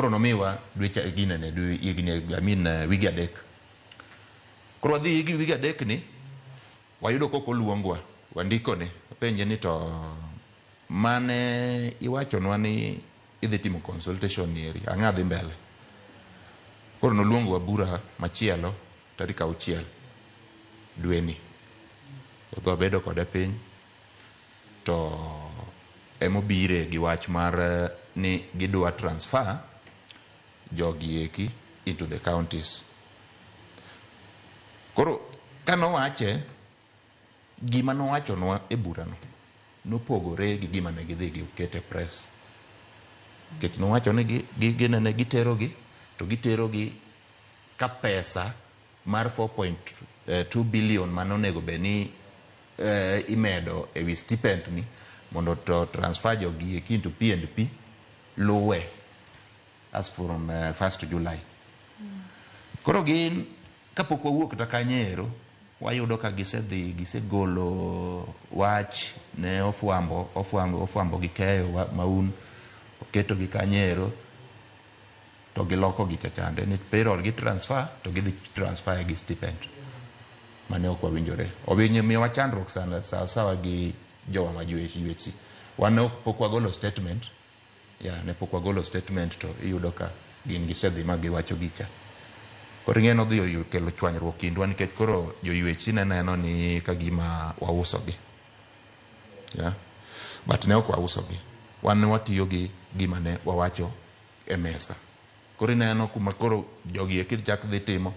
Koro nomiwa dweche gine ne wigi adek. Koro wadhi wigi adek ni wayudo koko luongwa wandiko ne penje ni to mane iwachonwa ni idhi timo consultation eri ang'a dhi mbele. Koro noluongwa bura machielo tarik 6 dwe ni. Odwa bedo kode piny to emobire gi wach mar ni gidwa transfer jogi eki into the counties. Koro kanowache gima nowachonwa e burano nopogore gi gima ne gidhi gikete press. Kech nowacho ni ginene giterogi to giterogi ka pesa mar 4.2 billion manonego beni imedo ewi stipend ni mondo to transfer jogi eki into P&P luwe as from 1st July. Koro gin kapok wawuok ta kanyero wayudo ka gisegolo wach ne ofwambo gi keyo maun oketo gi kanyero to giloko gi chachande ni payroll gi transfer to gidhi transfer gi stipend mane ok wawinjore. Owinyo miyo wachandruok sana sawa gi jowa ma UHC. Wane pok wagolo statement. Ne pok wagolo statement to iyudo ka gin gisedhi ma giwacho gicha. Koro ng'eno dhi kelo chwanyruok kindwa nikech koro jo UHC neno ni kagima wausogi. But ne ok wausogi. Wan watiyo gi gima ne wawacho e mesa. Koro neno kuma koro jogi eki chak dhi timo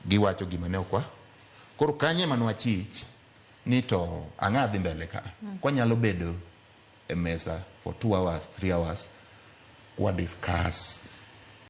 giwacho gima ne okwa. Koro kanye manwachich ni to ang'a dhi mbele ka. Kwa nyalo bedo e mesa for 2 hours, 3 hours kwa discuss